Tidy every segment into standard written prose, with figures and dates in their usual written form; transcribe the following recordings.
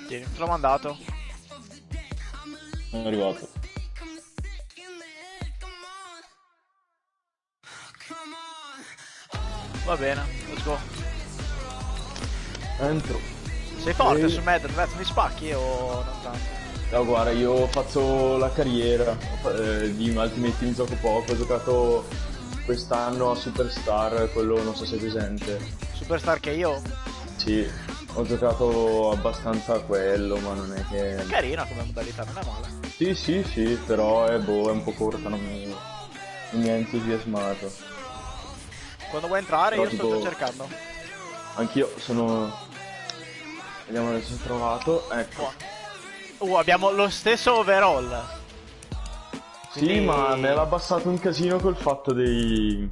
Tieni, te l'ho mandato. Non è arrivato. Va bene, let's go. Entro. Sei forte su Madden, mi spacchi o non tanto? No, guarda, io faccio la carriera di Ultimate Team, gioco poco, ho giocato quest'anno a Superstar, quello non so se è presente. Superstar che io? Sì, ho giocato abbastanza a quello, ma non è che... È carina come modalità, non è male. Sì, però è un po' corta, non mi ha entusiasmato. Quando vuoi entrare Però io tipo... sto già cercando. Anch'io sono... Vediamo adesso ho trovato, ecco. Abbiamo lo stesso overall. Quindi... Sì, ma me l'ha abbassato un casino col fatto dei...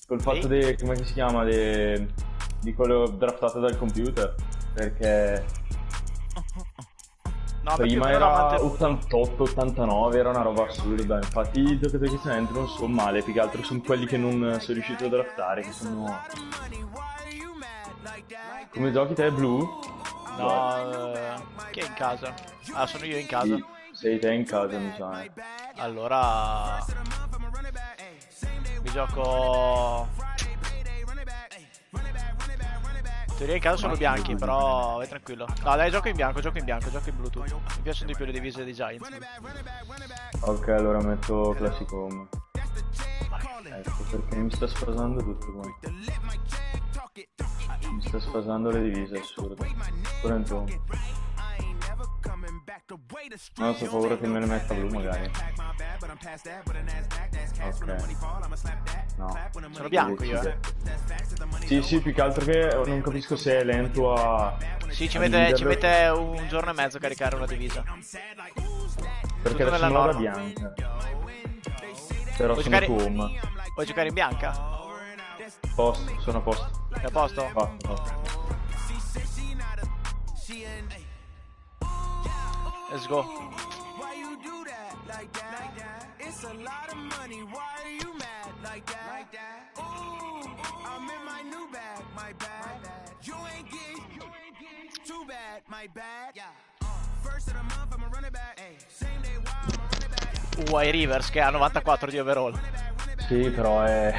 Col fatto dei... come si chiama? Di quello draftato dal computer. Perché... No, prima era 88-89, era una roba assurda. Infatti i giocatori che se ne entrano sono male, più che altro sono quelli che non sono riuscito a draftare, che sono... Come giochi te, Blu? No, chi è in casa? Ah, sono io in casa. Sì, sei te in casa, mi sa. Allora... mi gioco... in teoria in casa sono bianchi, però vai tranquillo. No, dai, gioco in bianco, gioco in Bluetooth. Mi piacciono di più le divise dei Giants. Ok, allora metto Classic Home. Ecco, perché mi sta sfasando tutto qua. Mi sta sfasando le divise, assurdo. Pure in home. No, ho paura che me ne metta blu magari. Ok. No. Sono bianco io, Sì, più che altro che non capisco se è lento a... Sì, ci mette un giorno e mezzo a caricare una divisa. Perché adesso non ho la bianca. Però sono su home. Puoi giocare in bianca? Sono a posto. È a posto? Posto. Let's go. Ai Rivers che ha 94 di overall. Sì, però è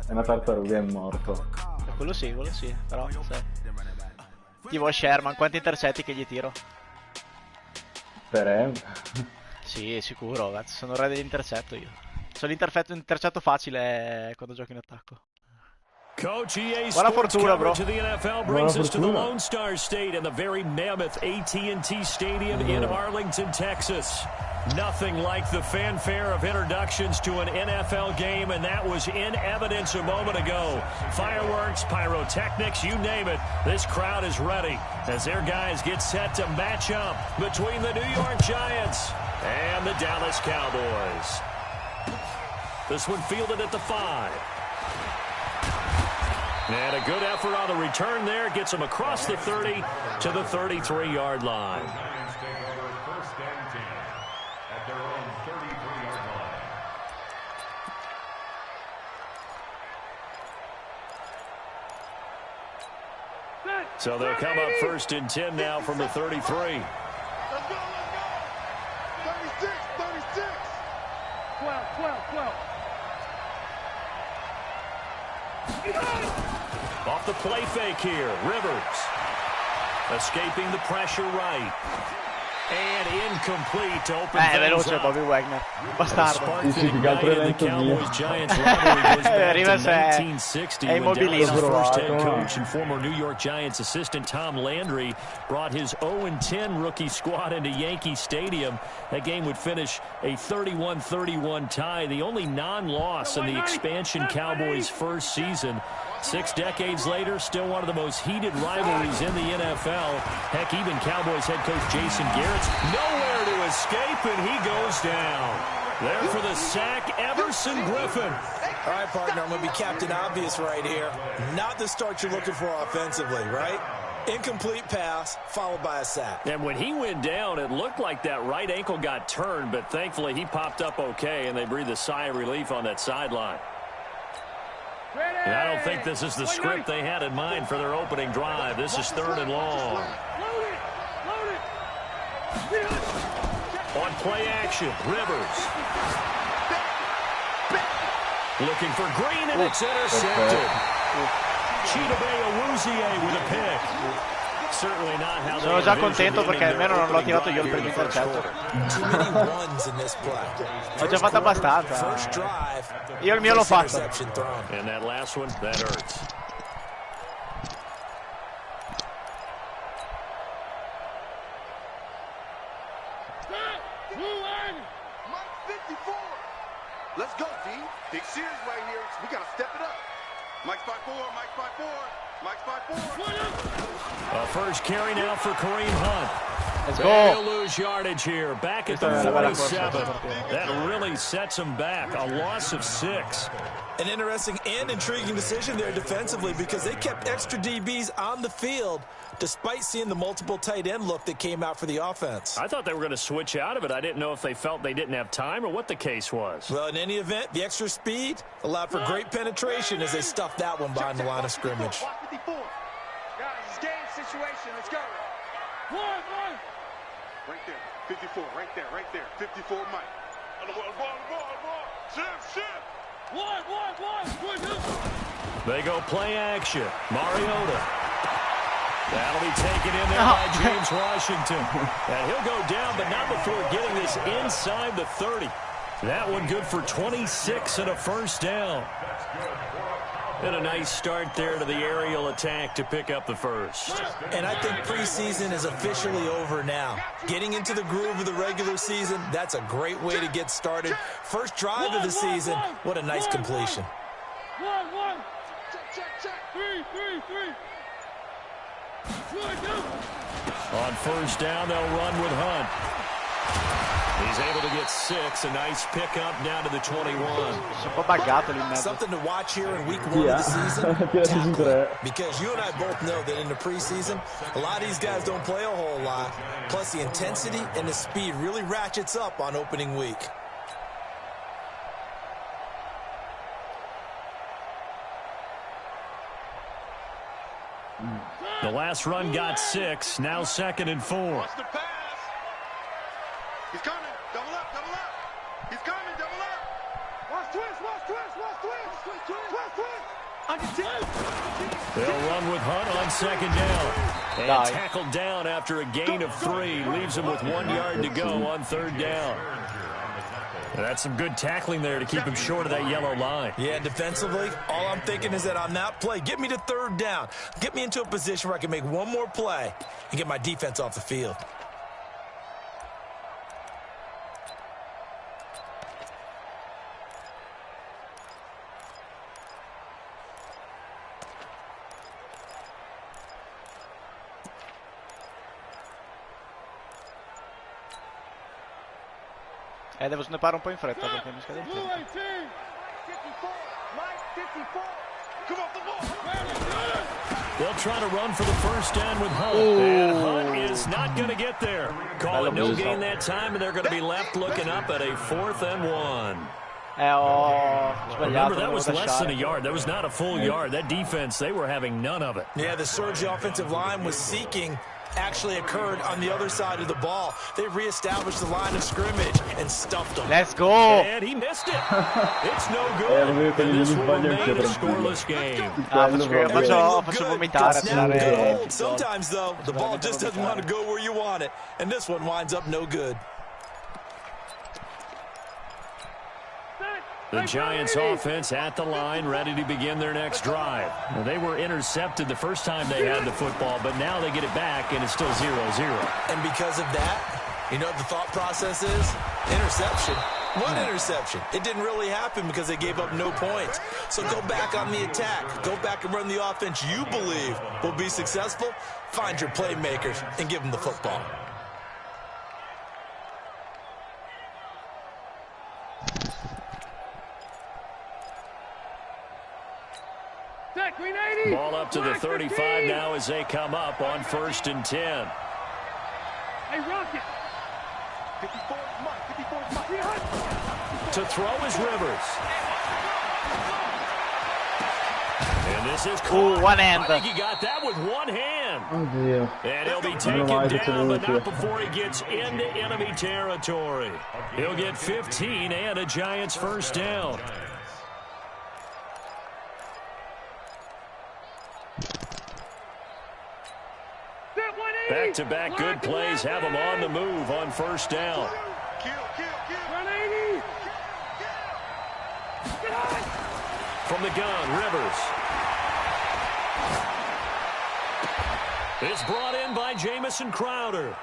una tartaruga, è morto. Quello sì, però sai. Tipo Sherman, quanti intercetti che gli tiro? Per Sì, sicuro, ragazzi, sono il re dell'intercetto io. Sono l'intercetto facile quando gioco in attacco. Coach EA Buona fortuna, bro. To the NFL brings us to the Lone Star State and the very mammoth AT&T Stadium in Arlington, Texas. Nothing like the fanfare of introductions to an NFL game, and that was in evidence a moment ago. Fireworks, pyrotechnics, you name it. This crowd is ready as their guys get set to match up between the New York Giants and the Dallas Cowboys. This one fielded at the 5. And a good effort on the return there. Gets him across the 30 to the 33-yard line. So they'll come up 1st and 10 now from the 33. Let's go. 36. 12. Off the play fake here, Rivers. Escaping the pressure right. And incomplete to open things veloce up. Bobby Wagner. Bastardo. Rivers è immobilino. First head coach and former New York Giants assistant Tom Landry brought his 0-10 rookie squad into Yankee Stadium. That game would finish a 31-31 tie, the only non-loss in the expansion Cowboys' first season. 6 decades later, still one of the most heated rivalries in the NFL. Heck, even Cowboys head coach Jason Garrett's nowhere to escape, and he goes down. There for the sack, Everson Griffin. All right, partner, I'm going to be Captain Obvious right here. Not the start you're looking for offensively, right? Incomplete pass, followed by a sack. And when he went down, it looked like that right ankle got turned, but thankfully he popped up okay, and they breathed a sigh of relief on that sideline. And I don't think this is the script they had in mind for their opening drive. This is 3rd and long. On play action, Rivers. Looking for Green, and it's intercepted. Chidobe Awuzie with a pick. Certainly not how Sono già contento perché almeno non l'ho tirato io il primo intercetto. Ho già fatto abbastanza. Io il mio l'ho fatto. And that last one, that hurts. Mike 54. Let's go, D. Big series right here. We got to step it up. Mike's by 4, Mike's by 4. Mike's by 4. A first carry now for Kareem Hunt. Let's They'll go. lose yardage here. Back at the 47. That really sets them back. A loss of 6. An interesting and intriguing decision there defensively because they kept extra DBs on the field despite seeing the multiple tight end look that came out for the offense. I thought they were going to switch out of it. I didn't know if they felt they didn't have time or what the case was. Well, in any event, the extra speed allowed for great penetration as they stuffed that one behind the line of scrimmage. 54. Guys, it's game situation. Let's go. Right there. 54. Right there. Right there. 54, Mike. On the ball. Shift. They go play action. Mariota. That'll be taken in there by James Washington. And he'll go down, but not before getting this inside the 30. That one good for 26 and a first down. And a nice start there to the aerial attack to pick up the first. And I think preseason is officially over now. Getting into the groove of the regular season, that's a great way to get started. First drive of the season, what a nice completion. Check. 3. On first down, they'll run with Hunt. He's able to get 6. A nice pickup down to the 21. Sono un po' buggato lì in mezzo. Something to watch here in week 1 of the season. Tackling. Because you and I both know that in the preseason, a lot of these guys don't play a whole lot. Plus, the intensity and the speed really ratchets up on opening week. The last run got 6. Now 2nd and 4. Watch the pass. He's coming. Double up. He's coming. Double up. Watch twist. They'll run with Hunt on 2nd down. And tackled down after a gain of 3. Leaves him with 1 yard to go on 3rd down. That's some good tackling there to keep him short of that yellow line. Yeah, defensively, all I'm thinking is that on that play, get me to 3rd down. Get me into a position where I can make one more play and get my defense off the field. Devo snappare un po' in fretta perché mi scade il tempo. 54. Mike 54. Come off the ball. They'll try to run for the first down with Hunt. And Hunt is not going to get there. Call it no gain that time, and they're going to be left looking up at a 4th and 1. Ho sbagliato. Remember, that was less than a yard. That was not a full yard. That defense, they were having none of it. Yeah, the surge the offensive line was seeking actually occurred on the other side of the ball. They reestablished the line of scrimmage and stuffed them. Let's go! And he missed it. It's no good. And this will remain a scoreless game. Faccio vomitare. Sometimes, though, the ball just doesn't want to go where you want it. And this one winds up no good. The Giants offense at the line, ready to begin their next drive. Now, they were intercepted the first time they had the football, but now they get it back, and it's still 0-0. And because of that, you know what the thought process is? Interception. What interception? It didn't really happen because they gave up no points. So go back on the attack. Go back and run the offense you believe will be successful. Find your playmakers and give them the football. Ball up to the 35 now as they come up on 1st and 10. Hey, Rocket. 54 Mike. To throw is Rivers. And This is caught. One hand. I think he got that with one hand. Oddio. And he'll be taken down, but not before he gets into enemy territory. He'll get 15 and a Giants first down. Back-to-back good plays have him on the move on first down. From the gun, Rivers. It's brought in by Jamison Crowder.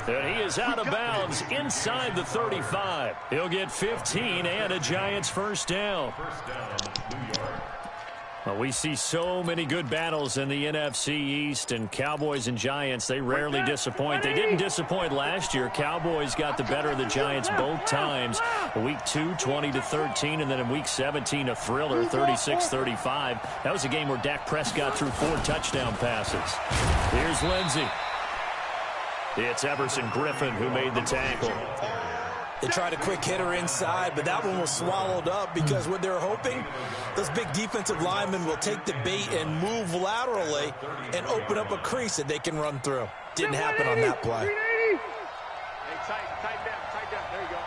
And he is out of bounds inside the 35. He'll get 15 and a Giants first down. Well, we see so many good battles in the NFC East, and Cowboys and Giants, they rarely disappoint. They didn't disappoint last year. Cowboys got the better of the Giants both times. Week 2, 20-13, and then in Week 17, a thriller, 36-35. That was a game where Dak Prescott threw 4 touchdown passes. Here's Lindsey. It's Everson Griffin who made the tackle. They tried a quick hitter inside, but that one was swallowed up because what they're hoping, those big defensive linemen will take the bait and move laterally and open up a crease that they can run through. Didn't happen on that play. Hey, tight down. There you go.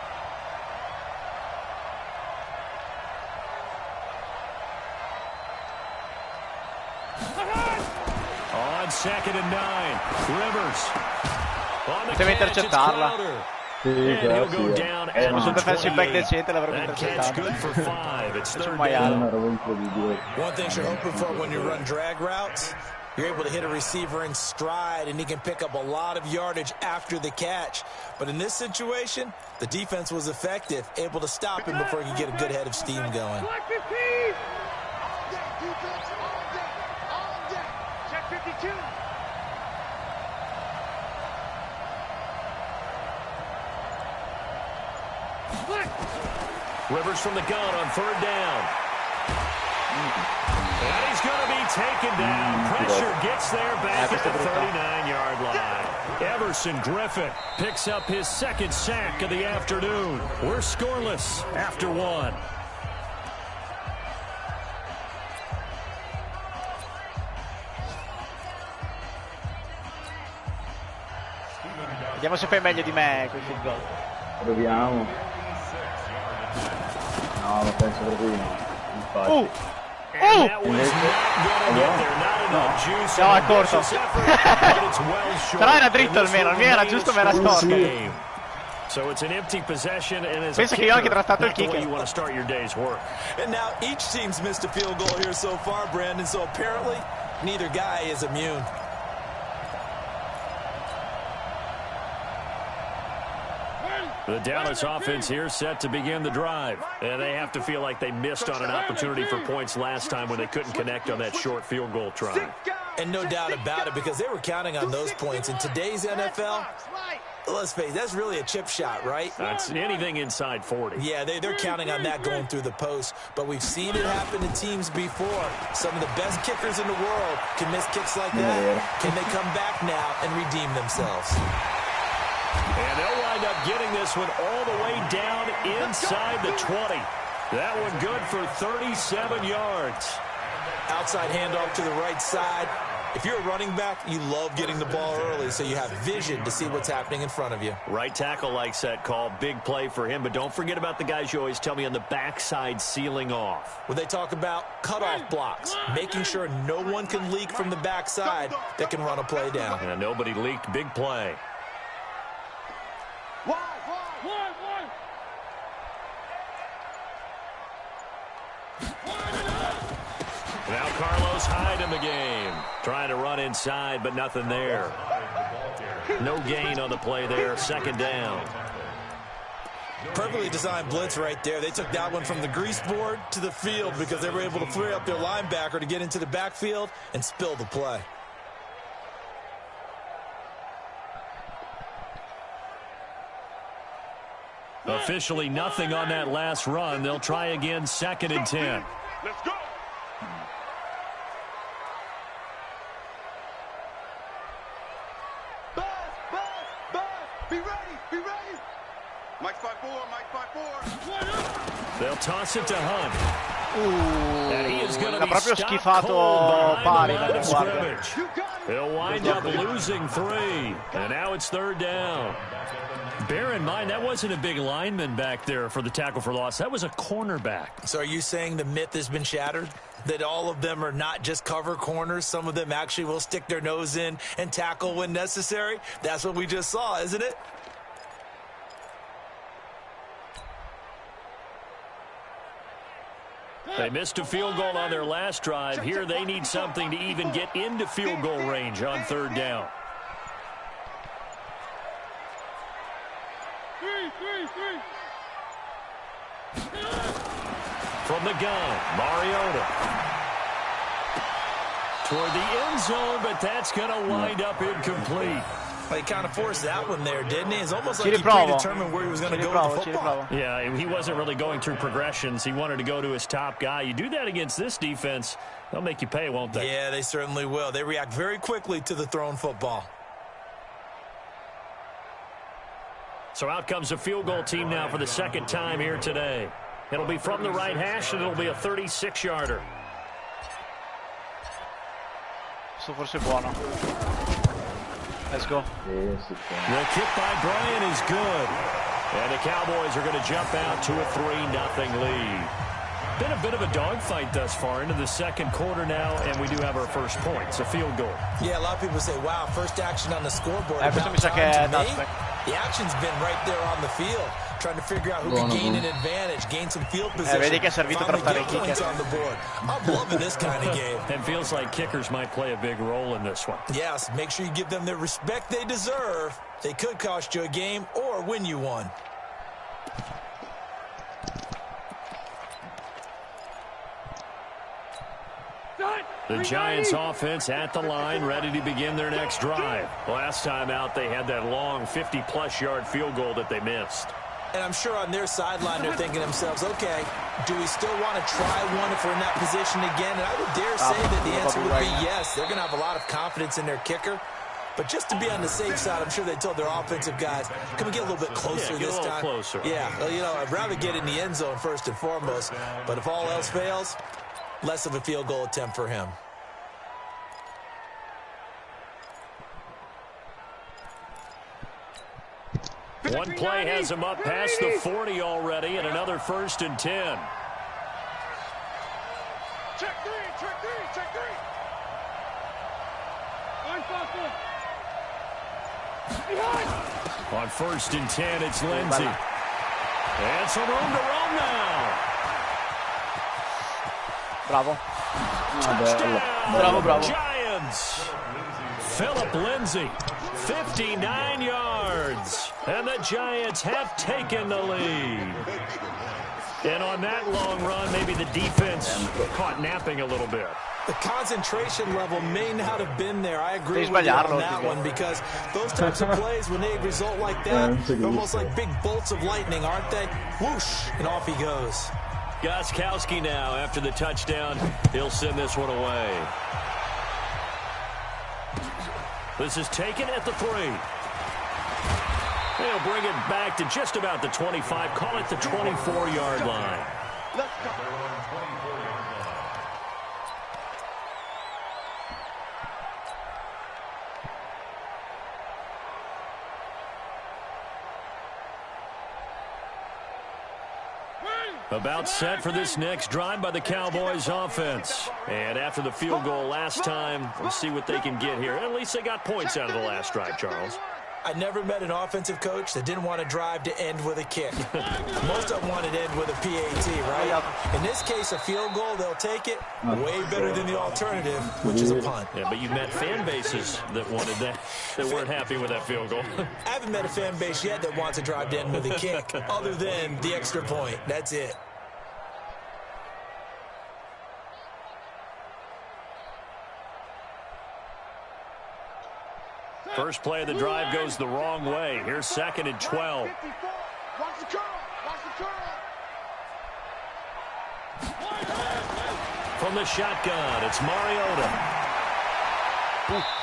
On 2nd and 9, Rivers. On the Deve catch, it's intercettarla. Crowder. Sì, And he'll go grazie. down at Un the defensive back 28. decente l'avrebbe That catch good intercettato. for 5. It's C'è un 3rd maiale. down. Una roba incredibile. One thing you're hoping for when you run drag routes, you're able to hit a receiver in stride, and he can pick up a lot of yardage after the catch. But in this situation, the defense was effective, able to stop him before he could get a good head of steam going. Check 52. Rivers from the gun on 3rd down. And he's going to be taken down. Pressure gets there back at the 39-yard line. Everson Griffin picks up his 2nd sack of the afternoon. We're scoreless after 1. Vediamo se fai meglio di me quel field goal. Proviamo. No, lo penso proprio di no. Infatti. And that was not going to get there. Not enough juice. No, è corto. But it's well short. Però era dritto And this almeno, il mio era remains giusto ma era close storto. game. So it's an empty possession, and as a Pensa che io ho anche kicker, trattato il not the way kicker. you want to start your day's work. And now each team's missed a field goal here so far, Brandon, so apparently neither guy is immune. The Dallas offense here set to begin the drive. And they have to feel like they missed on an opportunity for points last time when they couldn't connect on that short field goal try. And no doubt about it, because they were counting on those points. In today's NFL, let's face it, that's really a chip shot, right? That's anything inside 40. Yeah, they're counting on that going through the post. But we've seen it happen to teams before. Some of the best kickers in the world can miss kicks like that. Can they come back now and redeem themselves? And they'll wind up getting this one all the way down inside the 20. That one good for 37 yards. Outside handoff to the right side. If you're a running back, you love getting the ball early so you have vision to see what's happening in front of you. Right tackle likes that call. Big play for him. But don't forget about the guys you always tell me on the backside sealing off. When they talk about cutoff blocks, making sure no one can leak from the backside that can run a play down. And nobody leaked. Big play. Now Carlos Hyde in the game. Trying to run inside, but nothing there. No gain on the play there. 2nd down. Perfectly designed blitz right there. They took that one from the grease board to the field because they were able to flare up their linebacker to get into the backfield and spill the play. Officially nothing on that last run. They'll try again 2nd and 10. Let's go. Buzz. Be ready. Mike's 5-4. They'll toss it to Hunt. And he is going to ha be proprio stopped schifato cold Pari behind the da line of guardia. scrimmage. He'll wind up losing 3. And now it's 3rd down. Bear in mind, that wasn't a big lineman back there for the tackle for loss. That was a cornerback. So are you saying the myth has been shattered? That all of them are not just cover corners? Some of them actually will stick their nose in and tackle when necessary? That's what we just saw, isn't it? They missed a field goal on their last drive. Here they need something to even get into field goal range on 3rd down. From the gun, Mariota. Toward the end zone, but that's going to wind up incomplete. Well, he kind of forced that one there, didn't he? It's almost Ci like he riprovo. predetermined where he was going to go with the football. Yeah, he wasn't really going through progressions. He wanted to go to his top guy. You do that against this defense, they'll make you pay, won't they? Yeah, they certainly will. They react very quickly to the thrown football. So out comes a field goal team now for the 2nd time here today. It'll be from the right hash, and it'll be a 36-yarder. Questo forse è buono. Let's go. The kick by Bryant is good. And the Cowboys are going to jump out to a 3-0 lead. Been a bit of a dogfight thus far into the 2nd quarter now, and we do have our first points, a field goal. Yeah, a lot of people say, wow, first action on the scoreboard. Questo mi sa che è touchback. The action's been right there on the field, trying to figure out who can gain an advantage, gain some field position. Vedi che è servito per fare il points on the board. I'm loving this kind of game. And feels like kickers might play a big role in this one. Yes, make sure you give them the respect they deserve. They could cost you a game or win you one. The Giants offense at the line, ready to begin their next drive. Last time out, they had that long 50-plus yard field goal that they missed. And I'm sure on their sideline, they're thinking to themselves, okay, do we still want to try one if we're in that position again? And I would dare say that the answer would be yes. They're going to have a lot of confidence in their kicker. But just to be on the safe side, I'm sure they told their offensive guys, can we get a little bit closer this time? Closer. Yeah, well, you know, I'd rather get in the end zone first and foremost. But if all else fails, less of a field goal attempt for him. One play has him up past the 40 already, and another 1st and 10. Check three. On 1st and 10, it's Lindsey. And some room to roam now. Bravo. Touchdown, Bravo. Giants. Philip Lindsey, 59 yards. And the Giants have taken the lead. And on that long run, maybe the defense caught napping a little bit. The concentration level may not have been there. I agree with you on that one, because those types of plays, when they result like that, they're almost like big bolts of lightning, aren't they? Whoosh, and off he goes. Gostkowski now, after the touchdown, he'll send this one away. This is taken at the 3. They'll bring it back to just about the 25. Call it the 24-yard line. Let's go. About set for this next drive by the Cowboys offense. And after the field goal last time, we'll see what they can get here. At least they got points out of the last drive, Charles. I never met an offensive coach that didn't want to drive to end with a kick. Most of them wanted to end with a PAT, right? In this case, a field goal, they'll take it. Way better than the alternative, which is a punt. Yeah, but you've met fan bases that wanted that, that weren't happy with that field goal. I haven't met a fan base yet that wants to drive to end with a kick, other than the extra point. That's it. First play of the drive goes the wrong way. Here's 2nd and 12. Watch the curl. From the shotgun, it's Mariota.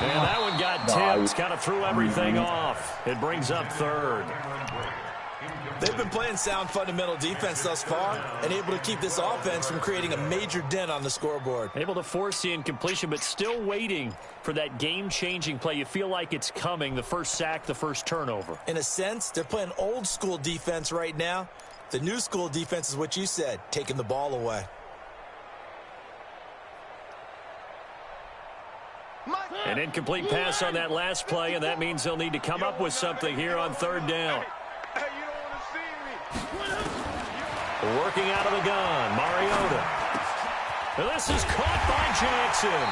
And that one got tipped, kind of threw everything off. It brings up 3rd. They've been playing sound fundamental defense thus far and able to keep this offense from creating a major dent on the scoreboard. Able to force the incompletion, but still waiting for that game-changing play. You feel like it's coming, the first sack, the first turnover. In a sense, they're playing old-school defense right now. The new-school defense is what you said, taking the ball away. An incomplete pass on that last play, and that means they'll need to come up with something here on third down. Working out of the gun, Mariota. And this is caught by Jackson.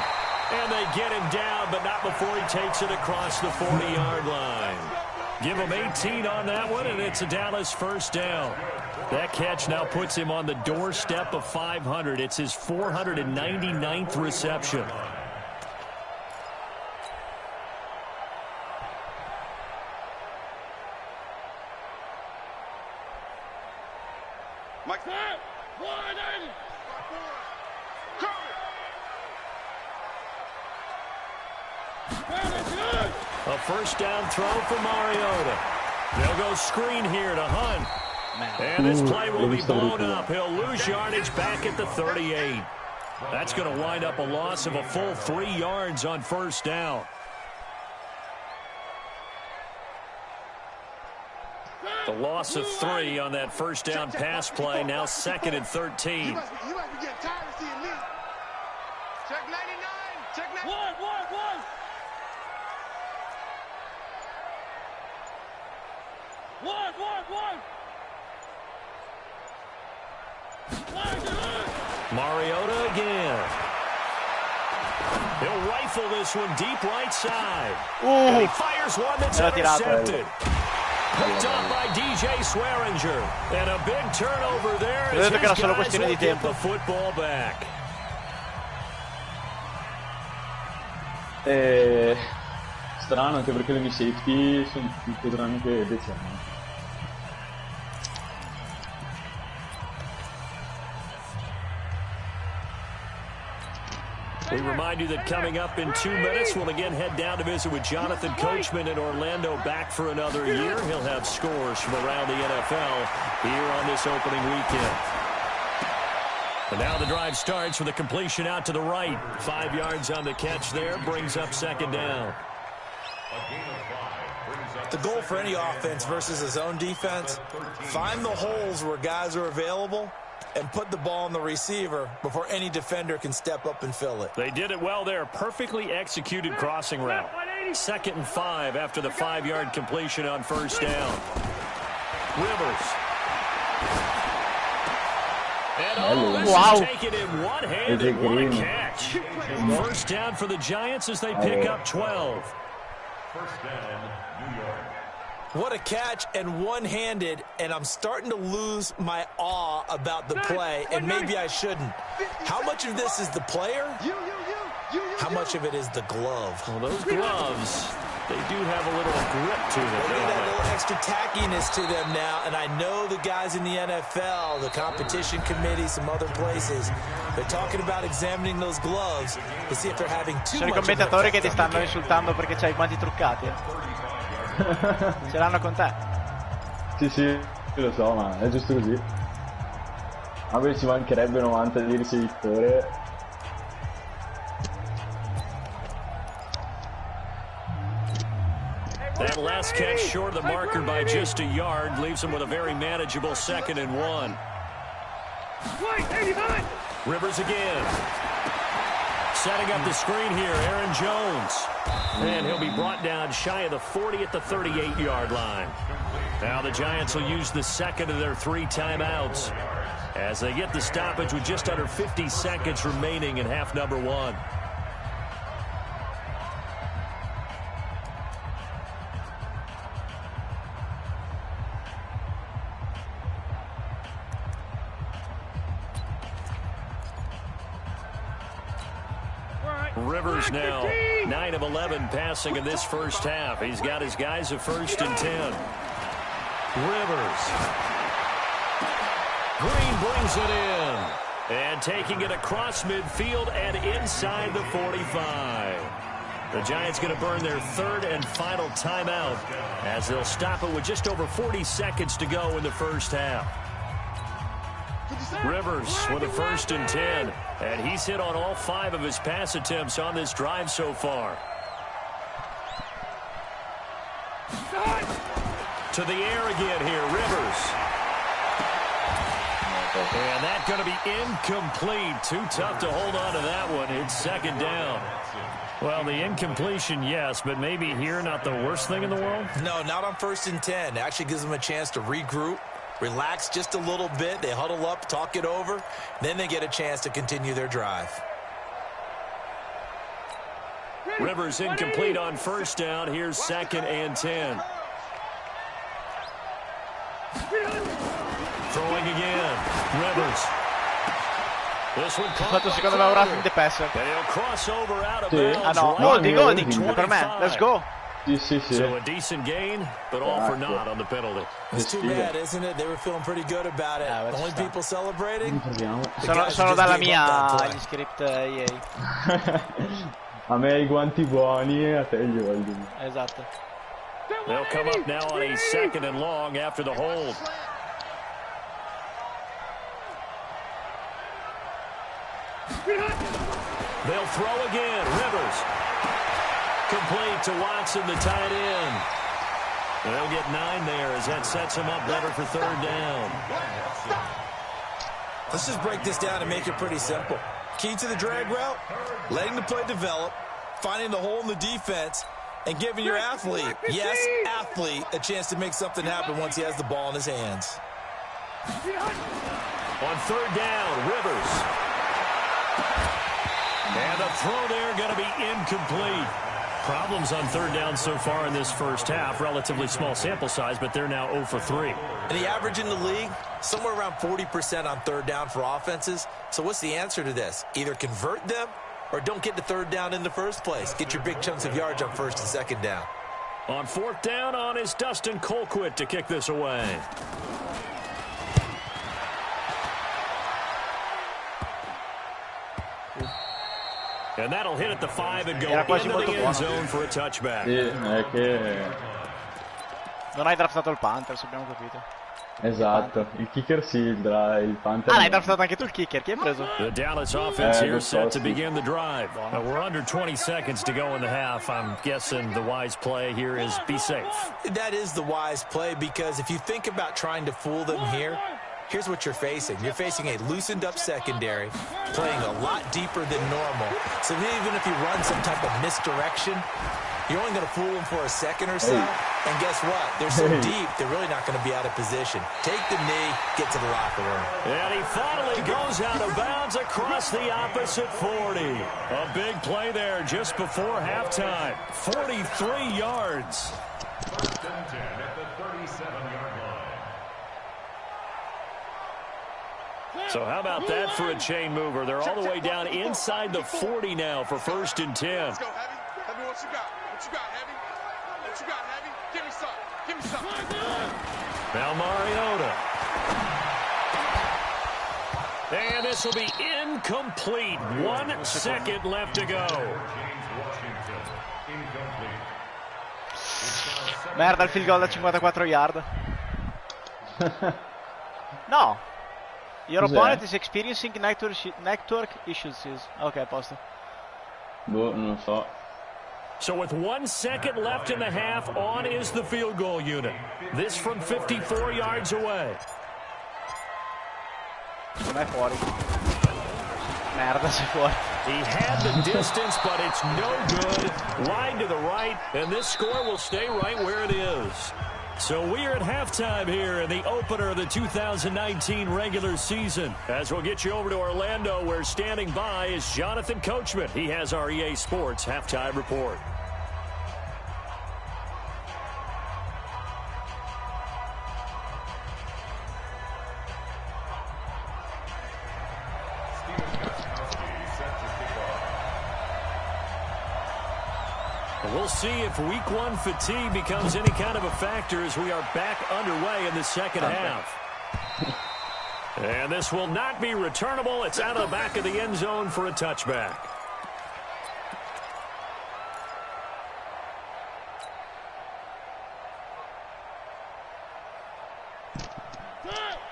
And they get him down, but not before he takes it across the 40-yard line. Give him 18 on that one, and it's a Dallas first down. That catch now puts him on the doorstep of 500. It's his 499th reception. Mike. 180. A first down throw for Mariota. They'll go screen here to Hunt. And this play will be blown up. He'll lose yardage back at the 38. That's going to wind up a loss of a full 3 yards on first down. The loss of 3 on that first down pass play. Now 2nd and 13. You must be getting tired of seeing me. Check 99. Check 99. Mariota again. He'll rifle this one deep right side. And he fires one that's intercepted. Picked off by DJ Swearinger. And a big turnover there as his guys will get the football back. Strano anche perché le mie safety sono tutte veramente decenti. We remind you that coming up in 2 minutes, we'll again head down to visit with Jonathan Coachman in Orlando, back for another year. He'll have scores from around the NFL here on this opening weekend. And now the drive starts with a completion out to the right. 5 yards on the catch there, brings up 2nd down. The goal for any offense versus his own defense, find the holes where guys are available and put the ball on the receiver before any defender can step up and fill it. They did it well there. Perfectly executed crossing route. 2nd and 5 after the 5-yard completion on first down. Rivers. And this is taken in one-handed. What a catch. First down for the Giants as they pick up 12. First down, New York. What a catch and one-handed, and I'm starting to lose my awe about the play, and maybe I shouldn't. How much of this is the player? How much of it is the glove? Well, those gloves, they do have a little grip to them. They got a little extra tackiness to them now, and I know the guys in the NFL, the competition committee, some other places, they're talking about examining those gloves to see if they're having too much. Sono i commentatori che ti stanno insultando perché c'hai i guanti truccati. Ce l'hanno con te. Sì, lo so, ma è giusto così. A me ci mancherebbe 90 di ricevitore. That last catch short of the marker by just a yard leaves him with a very manageable 2nd and 1. Rivers again. Setting up the screen here, Aaron Jones. And he'll be brought down shy of the 40 at the 38-yard line. Now the Giants will use the 2nd of their 3 timeouts as they get the stoppage with just under 50 seconds remaining in half number 1. Rivers now 9 of 11 passing in this first half. He's got his guys at 1st and 10. Rivers. Green brings it in. And taking it across midfield and inside the 45. The Giants going to burn their third and final timeout as they'll stop it with just over 40 seconds to go in the first half. Rivers with a 1st and 10, and he's hit on all 5 of his pass attempts on this drive so far. To the air again here, Rivers. And that's going to be incomplete. Too tough to hold on to that one. It's 2nd down. Well, the incompletion, yes, but maybe here not the worst thing in the world? No, not on 1st and 10. It actually gives them a chance to regroup, relax just a little bit. They huddle up, talk it over. Then they get a chance to continue their drive. Rivers incomplete on 1st down. Here's 2nd and 10. Throwing again. Rivers. This one fatto secondo me un roughing the passer. They'll cross over out of Sì. bounds. No, right Golding, at per me. 25. Let's go. Sì. So a decent gain, but all for naught on the penalty. It's too bad, isn't it? They were feeling pretty good about it. Yeah, Only people celebrating? Sono dalla mia gli script EA. A me i guanti buoni e a te gli Holding. Esatto. They'll come up now on a 2nd and long after the hold. They'll throw again. Rivers. Complete to Watson, the tight end. They'll get 9 there as that sets him up better for 3rd down. Let's just break this down and make it pretty simple. Key to the drag route, letting the play develop, finding the hole in the defense, and giving your athlete, yes, athlete, a chance to make something happen once he has the ball in his hands. On 3rd down, Rivers. And the throw there going to be incomplete. Problems on 3rd down so far in this first half. Relatively small sample size, but they're now 0 for 3. And the average in the league, somewhere around 40% on 3rd down for offenses. So what's the answer to this? Either convert them or don't get to 3rd down in the first place. Get your big chunks of yards on 1st and 2nd down. On 4th down on is Dustin Colquitt to kick this away. And that'll hit at the 5 and go into the end zone for a touchback. Sì, è che... Non hai draftato il Panthers, abbiamo capito. Esatto, il kicker sì, il Panther. Ah, l'hai draftato anche tu il kicker, chi hai preso? The Dallas offense here set to begin the drive. We're under 20 seconds to go in the half. I'm guessing the wise play here is be safe. That is the wise play because if you think about trying to fool them here, here's what you're facing. You're facing a loosened up secondary, playing a lot deeper than normal. So even if you run some type of misdirection, you're only going to fool them for a second or so. And guess what? They're so deep, they're really not going to be out of position. Take the knee, get to the locker room. And he finally goes out of bounds across the opposite 40. A big play there just before halftime. 43 yards. 1st and 10 at the 37-yard line. So how about that for a chain mover? They're all the way down inside the 40 now for 1st and 10. Let's go, Heavy. Heavy, what you got? What you got, Heavy? What you got, Heavy? Give me some. Give me some. Now Mariota. And this will be incomplete. 1 second left to go. Merda, il field goal da 54 yard. No. Your opponent is experiencing network issues. Ok, a posto. Boh, non so. So with 1 second left in the half, on is the field goal unit. This from 54 yards away. Non è fuori. Merda, sei fuori. He had the distance, but it's no good. Wide to the right, and this score will stay right where it is. So we are at halftime here in the opener of the 2019 regular season. As we'll get you over to Orlando, where standing by is Jonathan Coachman. He has our EA Sports halftime report. We'll see if week 1 fatigue becomes any kind of a factor as we are back underway in the second half. And this will not be returnable. It's out of the back of the end zone for a touchback.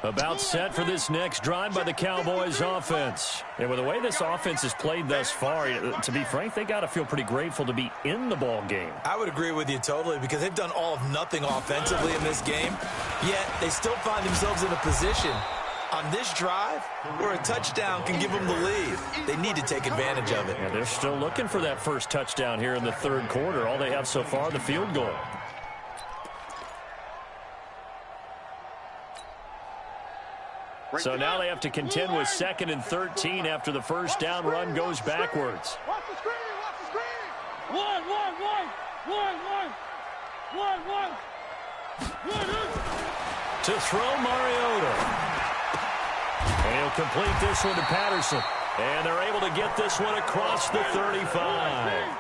About set for this next drive by the Cowboys offense. And with the way this offense has played thus far, to be frank, they got to feel pretty grateful to be in the ball game. I would agree with you totally because they've done all of nothing offensively in this game, yet they still find themselves in a position on this drive where a touchdown can give them the lead. They need to take advantage of it. Yeah, they're still looking for that first touchdown here in the third quarter. All they have so far, the field goal. So now they have to contend with 2nd and 13 after the first down run goes backwards. Watch the screen, watch the screen. One. To throw Mariota. And he'll complete this one to Patterson. And they're able to get this one across the 35.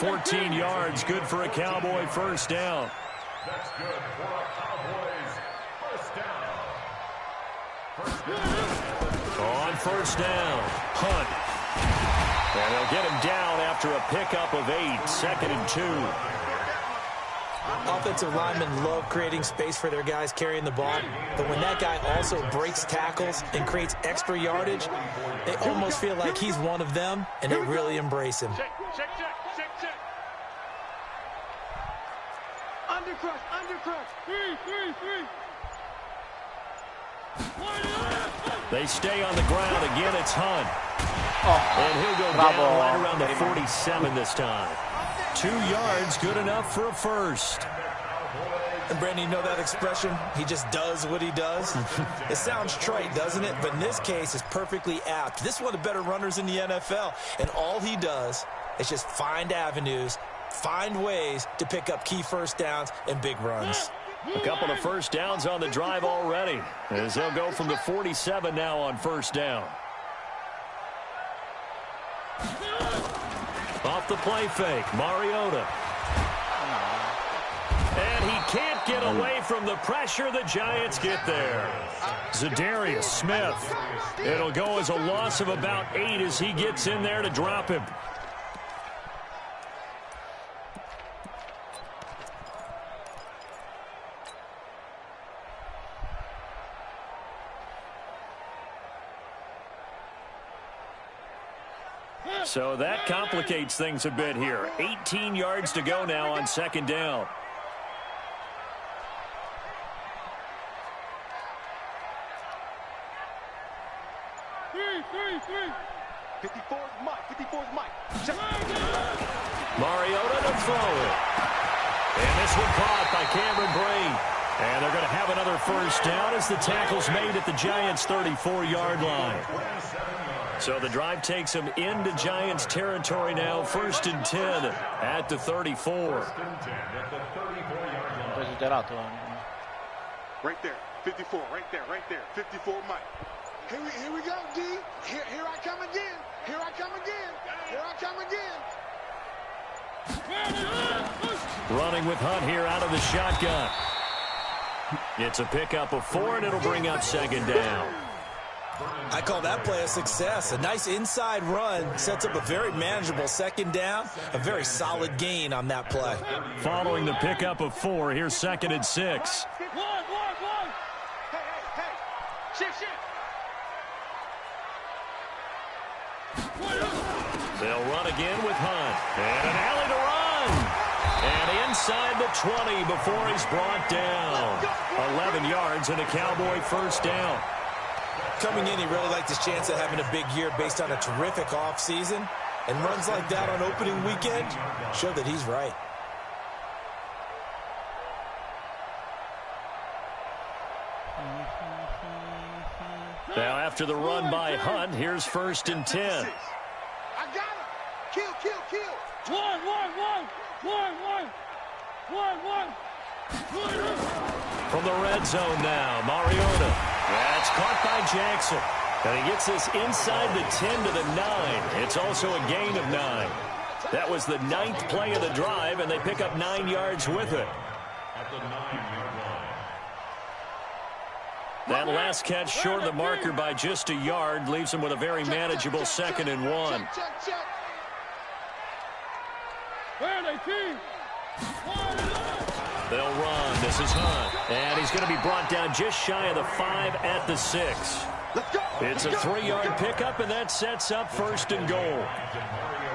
14 yards, good for a Cowboy first down. That's good for a Cowboys first down. On first down, Hunt. And they'll get him down after a pickup of 8, 2nd and 2. Offensive linemen love creating space for their guys carrying the ball, but when that guy also breaks tackles and creates extra yardage, they almost feel like he's one of them, and they really embrace him. Check. Undercrush. Three. They stay on the ground. Again, it's Hunt. And he'll go Bravo. down right around the 47 this time. 2 yards, good enough for a first. And Brandon, you know that expression? He just does what he does. It sounds trite, doesn't it? But in this case, it's perfectly apt. This is one of the better runners in the NFL. And all he does is just find avenues, find ways to pick up key first downs and big runs. A couple of first downs on the drive already, as they'll go from the 47 now on first down. Off the play fake, Mariota. And he can't get away from the pressure. The Giants get there. Zadarius Smith. It'll go as a loss of about 8 as he gets in there to drop him. So that complicates things a bit here. 18 yards to go now on second down. Three. 54's Mike. Check. Mariota to throw it. And this one caught by Cameron Brate. And they're going to have another first down as the tackle's made at the Giants' 34-yard line. So the drive takes them into Giants territory now. 1st and 10 at the 34. Desiderato. Right there. 54. Right there. 54 Mike. Here we go, D. Here I come again. Running with Hunt here out of the shotgun. It's a pickup of 4, and it'll bring up second down. I call that play a success. A nice inside run sets up a very manageable second down. A very solid gain on that play. Following the pickup of 4, here's 2nd and 6. One. Hey. Shift. They'll run again with Hunt. And an alley to run. And inside the 20 before he's brought down. 11 yards and a Cowboy first down. Coming in, he really liked his chance of having a big year based on a terrific offseason. And runs like that on opening weekend show that he's right. Now after the run by Hunt, here's 1st and 10. I got him. Kill. One. From the red zone now, Mariota. That's caught by Jackson. And he gets this inside the 10 to the 9. It's also a gain of 9. That was the 9th play of the drive, and they pick up 9 yards with it. At the 9-yard line. That last catch short of the marker by just a yard leaves them with a very manageable 2nd and 1. Check. Where are they, team? They'll run. This is Hunt. And he's going to be brought down just shy of the 5 at the 6. It's a 3-yard pickup, and that sets up 1st and goal.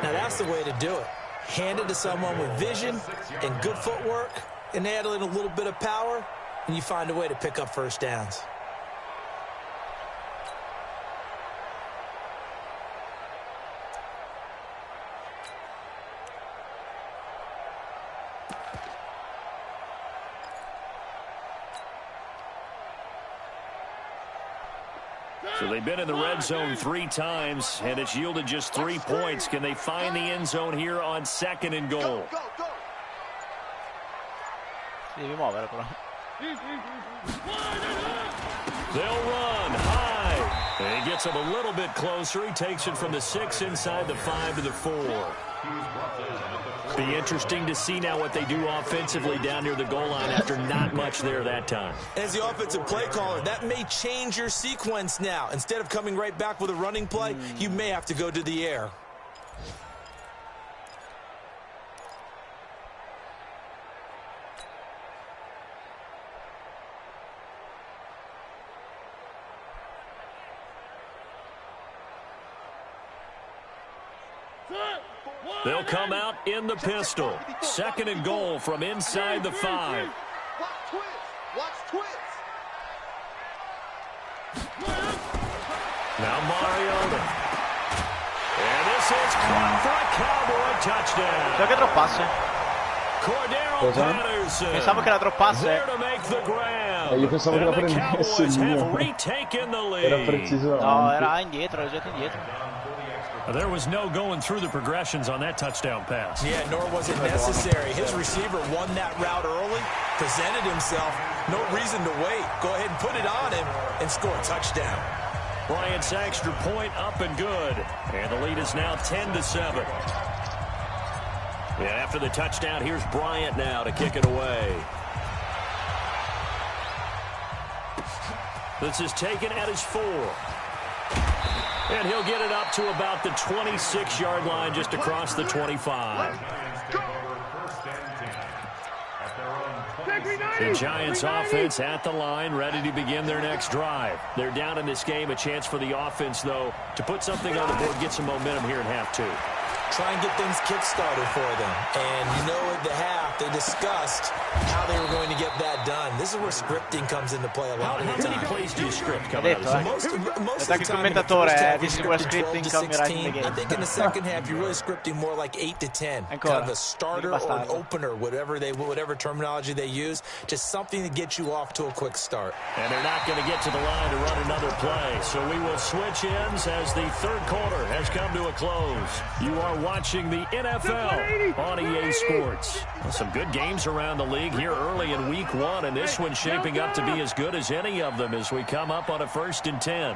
Now, that's the way to do it. Hand it to someone with vision and good footwork, and add in a little bit of power, and you find a way to pick up 1st downs. So they've been in the red zone 3 times, and it's yielded just 3 points. Can they find the end zone here on 2nd and goal? Devi muovere però. They'll run high. And he gets him a little bit closer. He takes it from the 6 inside the 5 to the 4. Be interesting to see now what they do offensively down near the goal line after not much there that time. As the offensive play caller, that may change your sequence now. Instead of coming right back with a running play, you may have to go to the air. They'll come out in the pistol. 2nd and goal from inside the 5. Watch twist. Watch twist. Now Mariota. And this is caught for a Cowboy touchdown. So che droppasse? Cordero Patterson. Pensavo che la droppasse. There to make the grab. Io pensavo che la And the prendesse Cowboys il have mio. retaken the Era lead. preciso. No, era indietro, era già indietro. There was no going through the progressions on that touchdown pass. Yeah, nor was it necessary. His receiver won that route early, presented himself. No reason to wait. Go ahead and put it on him and score a touchdown. Bryant's extra point up and good. And the lead is now 10-7. And after the touchdown, here's Bryant now to kick it away. This is taken at his 4. And he'll get it up to about the 26-yard line just across the 25. The Giants offense at the line, ready to begin their next drive. They're down in this game. A chance for the offense, though, to put something on the board, get some momentum here in half 2. Try and get things kick-started for them. And you know at the half, they discussed how they were going to get that done. This is where scripting comes into play a lot of the How time. many plays do you script coming out of Detto, this? Most Da of che the time in the commentatore, first half, this is you're where scripting 12 to scripting comes right in the 16. I game. think in the second half, you're really scripting more like 8 to 10. Ancora. Kind of a starter or an Bastardo. opener, whatever terminology they use. Just something to get you off to a quick start. And they're not going to get to the line to run another play. So we will switch ends as the 3rd quarter has come to a close. You are watching the NFL on EA Sports. Well, some good games around the league here early in week 1, and this one's shaping up to be as good as any of them as we come up on a 1st and 10.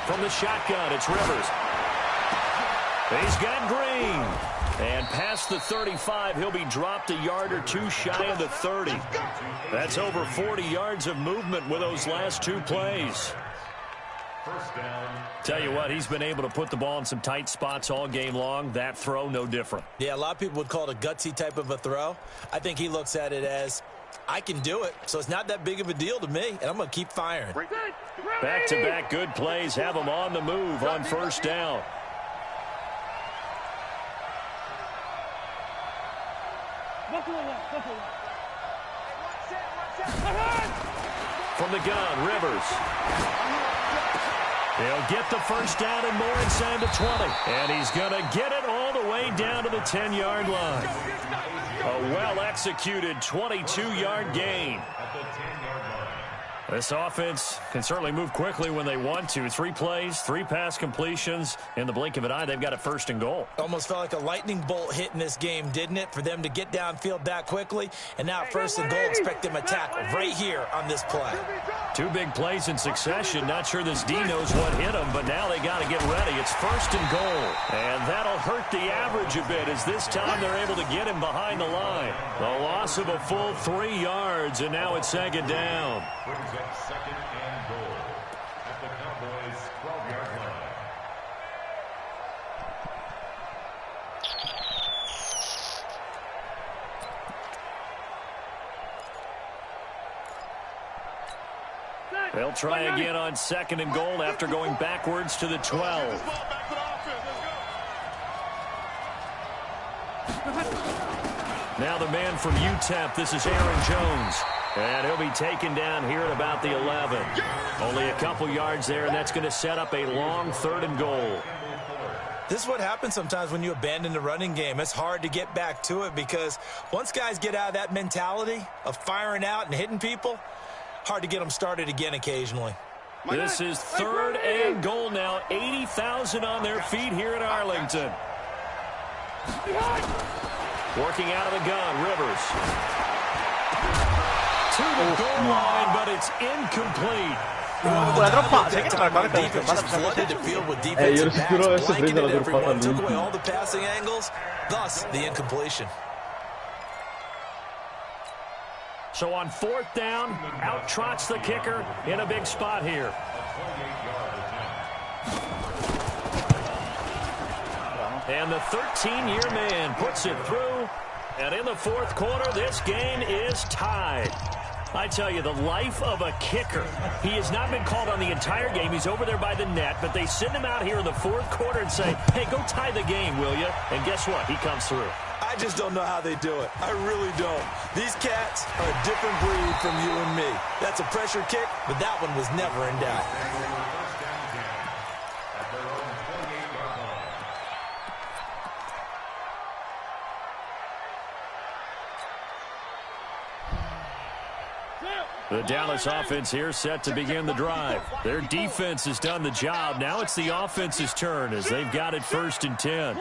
From the shotgun, it's Rivers. He's got Green. And past the 35, he'll be dropped a yard or 2 shy of the 30. That's over 40 yards of movement with those last 2 plays. Tell you what, he's been able to put the ball in some tight spots all game long. That throw, no different. Yeah, a lot of people would call it a gutsy type of a throw. I think he looks at it as, I can do it, so it's not that big of a deal to me, and I'm going to keep firing. Back-to-back good plays have him on the move on 1st down. From the gun, Rivers. He'll get the 1st down and more inside the 20. And he's going to get it all the way down to the 10-yard line. A well-executed 22-yard gain. This offense can certainly move quickly when they want to. 3 plays, 3 pass completions. In the blink of an eye, they've got a 1st and goal. Almost felt like a lightning bolt hit in this game, didn't it? For them to get downfield that quickly. And now 1st and goal, expect them to attack right here on this play. 2 big plays in succession. Not sure this D knows what hit them, but now they got to get ready. It's 1st and goal. And that'll hurt the average a bit as this time they're able to get him behind the line. The loss of a full 3 yards, and now it's 2nd down. At 2nd and goal at the Cowboys' 12-yard line. They'll try again on 2nd and goal after going backwards to the 12. Now the man from UTEP, this is Aaron Jones. And he'll be taken down here at about the 11. Only a couple yards there, and that's going to set up a long 3rd and goal. This is what happens sometimes when you abandon the running game. It's hard to get back to it because once guys get out of that mentality of firing out and hitting people, hard to get them started again occasionally. This is 3rd and goal now. 80,000 on their feet here in Arlington. Working out of the gun, Rivers. To the goal line, but it's incomplete. Quella droppa, sai che tra guarda questo, Defense just flooded the field with io defensive ero sicuro backs, avesse preso la blanketed droppata everyone, took all'ultimo. away all the passing angles, thus the incompletion. So on 4th down, out trots the kicker in a big spot here. And the 13-year man puts it through. And in the 4th quarter, this game is tied. I tell you, the life of a kicker. He has not been called on the entire game. He's over there by the net, but they send him out here in the 4th quarter and say, hey, go tie the game, will you? And guess what? He comes through. I just don't know how they do it. I really don't. These cats are a different breed from you and me. That's a pressure kick, but that one was never in doubt. The Dallas offense here set to begin the drive. Their defense has done the job. Now it's the offense's turn as they've got it 1st and 10.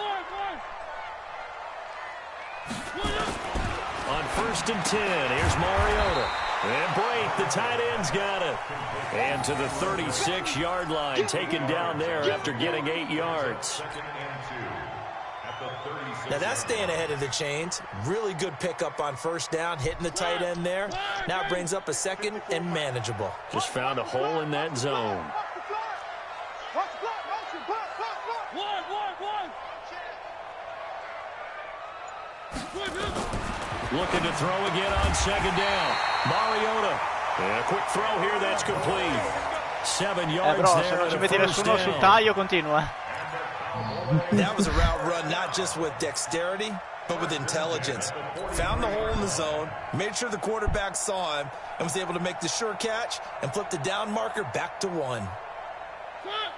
On 1st and 10, here's Mariota. And Brate, the tight end's got it. And to the 36-yard line, taken down there after getting 8 yards. Now that's staying ahead of the chains. Really good pickup on 1st down, hitting the tight end there. Now it brings up a 2nd and manageable. Just found a hole in that zone. Looking to throw again on 2nd down. Mariota. And a quick throw here, that's complete. 7 yards però se there non ci on a metti 1st nessuno sul down. taglio continua. That was a route run not just with dexterity, but with intelligence. Found the hole in the zone, made sure the quarterback saw him, and was able to make the sure catch and flip the down marker back to 1.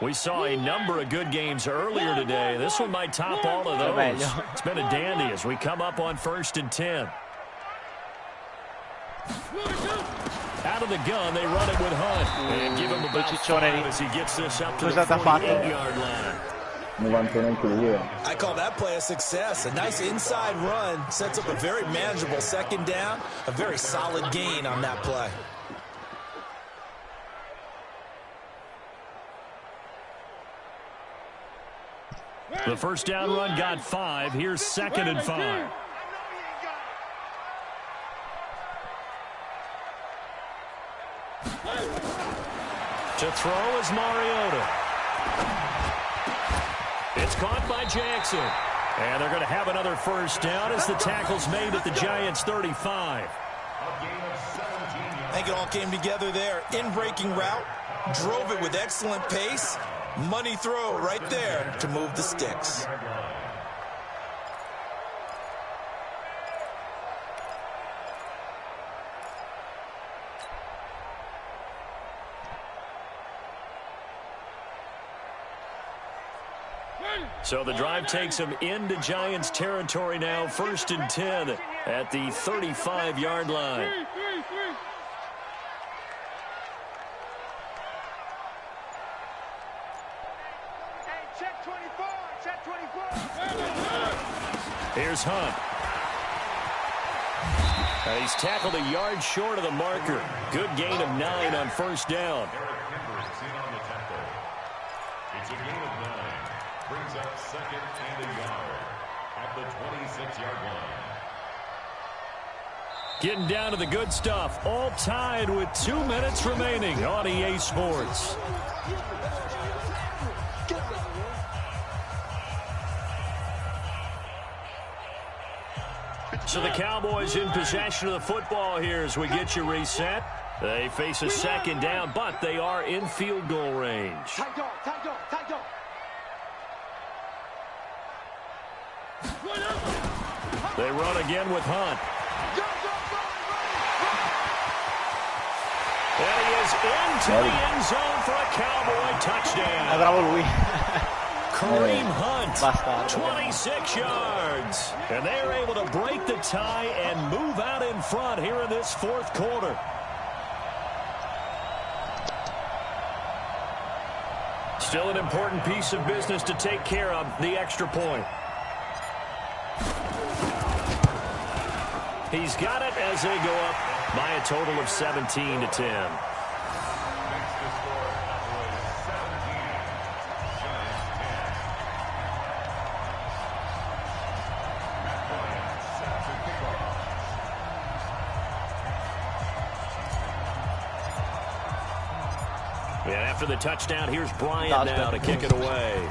We saw a number of good games earlier today. This one might top all of those. It's been a dandy as we come up on 1st and 10. Out of the gun, they run it with Hunt. And give him about 5 as he gets this up to the 48-yard line. 91 I call that play a success. A nice inside run sets up a very manageable 2nd down. A very solid gain on that play. The 1st down run got 5. Here's 2nd and 5. To throw is Mariota. It's caught by Jackson. And they're going to have another 1st down as the tackle's made at the Giants' 35. I think it all came together there. In-breaking route, drove it with excellent pace. Money throw right there to move the sticks. So the drive takes them into Giants territory now. 1st and 10 at the 35-yard line. Here's Hunt. And he's tackled a yard short of the marker. Good gain of 9 on 1st down. It's a gain of 9. Brings up 2nd and a yard at the 26-yard line. Getting down to the good stuff. All tied with 2 minutes remaining on EA Sports. So the Cowboys in possession of the football here as we get you reset. They face a second down, but they are in field goal range. Tight dog, tight dog, tight dog. They run again with Hunt. And he is into the end zone for a Cowboy touchdown. Bravo lui. Kareem Hunt, Bastardo. 26 yards. And they are able to break the tie and move out in front here in this fourth quarter. Still an important piece of business to take care of, the extra point. He's got it as they go up by a total of 17-10. And after the touchdown, here's Bryant now to kick it away.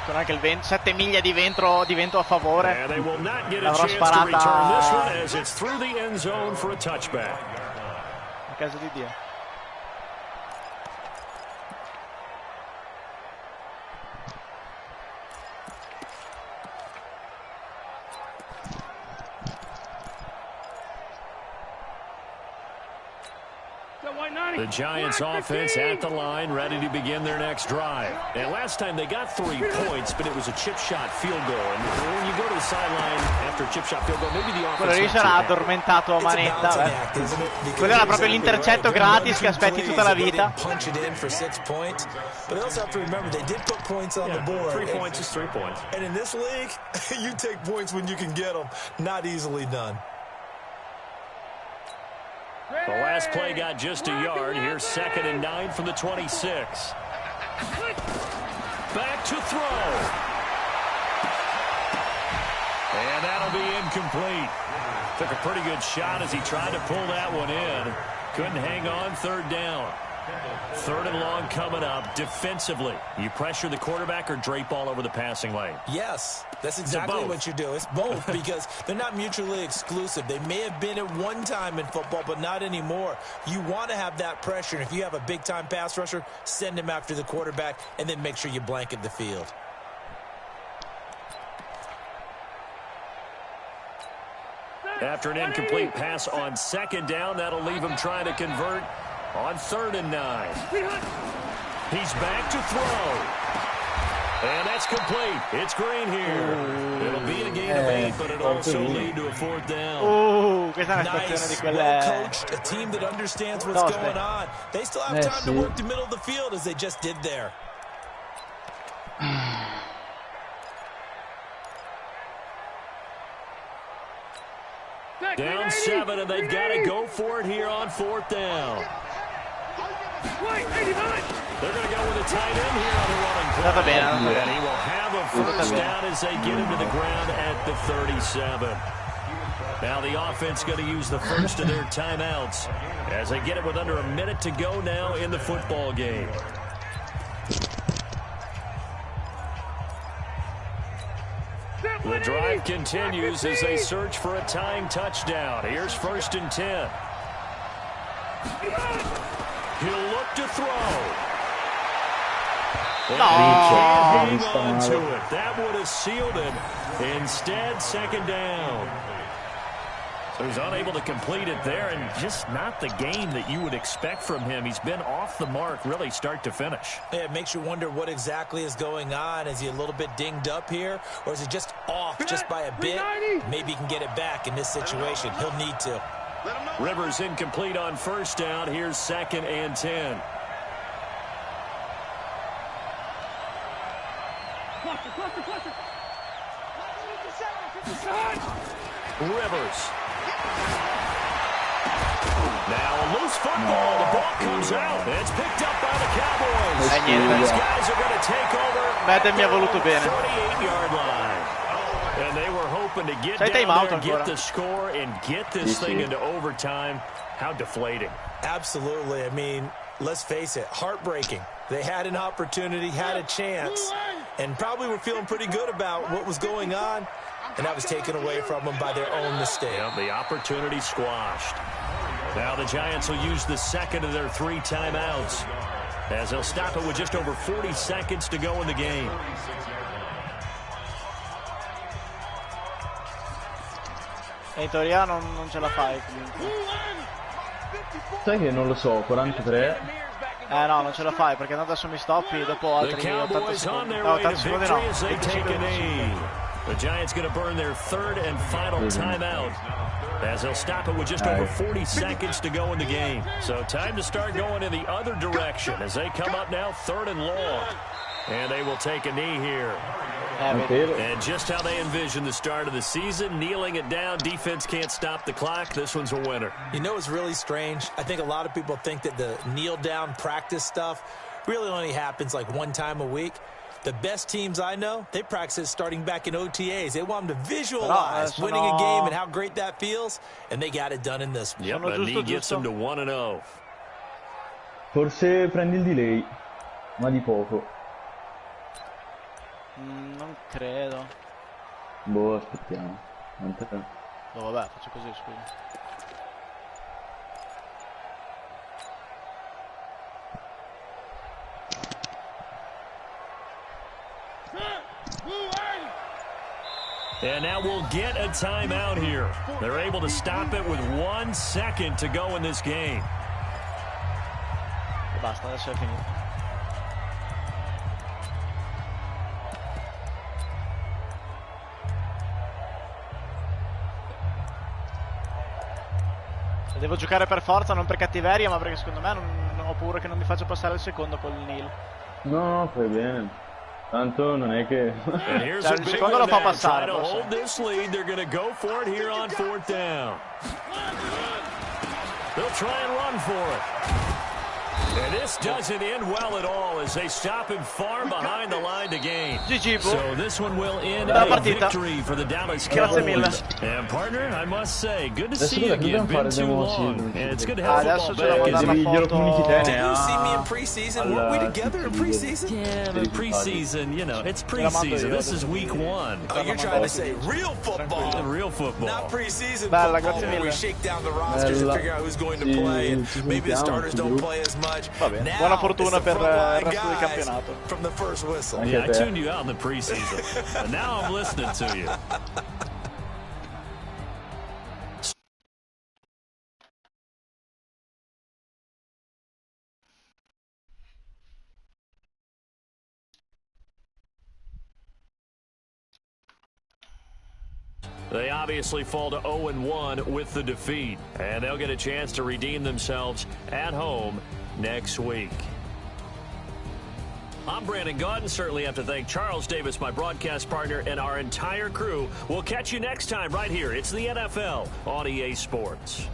Con anche il 7 miglia di vento a favore. And they will not get a L'avrò chance to return this one sparata as it's through the end zone for a touchback. a casa di Dio. The Giants offense at the line, ready to begin their next drive. And last time they got 3 points, but it was a chip shot field goal. And when you go to the sideline after a chip shot field goal, maybe the offense... Quello lì sarà addormentato a manetta. Quello era proprio l'intercetto gratis che aspetti tutta la vita. Punch it in for 6 points. But they also have to remember they did put points on the board. 3 points is 3 points. And in this league, you take points when you can get them. Not easily done. The last play got just a yard. Here's 2nd and 9 from the 26. Back to throw. And that'll be incomplete. Took a pretty good shot as he tried to pull that one in. Couldn't hang on, 3rd down. 3rd and long coming up. Defensively, you pressure the quarterback or drape all over the passing lane? Yes, that's exactly what you do. It's both because they're not mutually exclusive. They may have been at one time in football, but not anymore. You want to have that pressure, and if you have a big-time pass rusher, send him after the quarterback, and then make sure you blanket the field. After an incomplete pass on 2nd down, that'll leave him trying to convert on 3rd and 9. He's back to throw. And that's complete. It's Green here. It'll be a gain of 8, but it'll also lead to a 4th down. Questa è una situazione di Nice, quelle... well coached, a team that understands what's going on. They still have time to work the middle of the field as they just did there. Down 7, and they've got to go for it here on 4th down. They're going to go with a tight end here on the running play. And he will have a 1st down as they get him to the ground at the 37. Now the offense going to use the first of their timeouts as they get it with under a minute to go now in the football game. The drive continues as they search for a tying touchdown. Here's 1st and 10. He'll look to throw. And he can't hang on to it. That would have sealed it. Instead, 2nd down. So he's unable to complete it there, and just not the game that you would expect from him. He's been off the mark, really, start to finish. Yeah, it makes you wonder what exactly is going on. Is he a little bit dinged up here, or is it just off just by a bit? Maybe he can get it back in this situation. He'll need to. Rivers incomplete on 1st down. Here's 2nd and 10. Rivers. Now a loose football. The ball comes out. It's picked up by the Cowboys. These guys are going to take over Madden mi ha voluto bene. 38-yard line. And they were hoping to get down there and get the score and get this thing into overtime. How deflating. Absolutely. I mean, let's face it, heartbreaking. They had an opportunity, had a chance, and probably were feeling pretty good about what was going on, and that was taken away from them by their own mistake. Yeah, the opportunity squashed. Now the Giants will use the second of their 3 timeouts, as they'll stop it with just over 40 seconds to go in the game. E in teoria non ce la fai comunque. Sai che non lo so, 43. No, non ce la fai perché adesso mi stoppi dopo altri 80 secondi. No, 80 secondi no. 25. The Giants going to burn their third and final timeout, as they'll stop it with just over 40 seconds to go in the game. So time to start going in the other direction as they come up now 3rd and long. And they will take a knee here. And just how they envision the start of the season, kneeling it down, defense can't stop the clock. This one's a winner. You know, it's really strange. I think a lot of people think that the kneel down practice stuff really only happens like 1 time a week. The best teams I know, they practice it starting back in OTAs. They want them to visualize winning a game and how great that feels, and they got it done in this one. Yep, a knee gets them to 1-0. Forse prendi il delay, ma di poco. Non credo. Boh, aspettiamo. No, vabbè, faccio così, scusa. And now we'll get a timeout here. They're able to stop it with 1 second to go in this game. E basta, adesso è finito. Devo giocare per forza, non per cattiveria, ma perché secondo me ho paura che non mi faccia passare il secondo col Neal. No, fai bene. Tanto non è che... Cioè, il secondo lo fa passare. Hold this lead. They're going to go for it here on 4th down. They'll try and run for it. And this doesn't end well at all as they stop him far behind the line to gain. GG, so this one will end a victory for the Dallas Cowboys. And partner, I must say, good to see you again. Been too long. And it's good to have football back. Did you see me in preseason? Weren't we together in preseason? Yeah, but preseason, you know, it's preseason. This is week 1. Oh, you're trying to say real football. Real football. Not preseason football where we shake down the rosters and figure out who's going to play. And maybe the starters don't play as much. Va bene, buona fortuna per il resto del campionato. From the first whistle. Yeah, I tuned you out in the preseason. And now I'm listening to you. They obviously fall to 0-1 with the defeat, and they'll get a chance to redeem themselves at home next week. I'm Brandon Gaudin. Certainly have to thank Charles Davis, my broadcast partner, and our entire crew. We'll catch you next time right here. It's the NFL on EA Sports.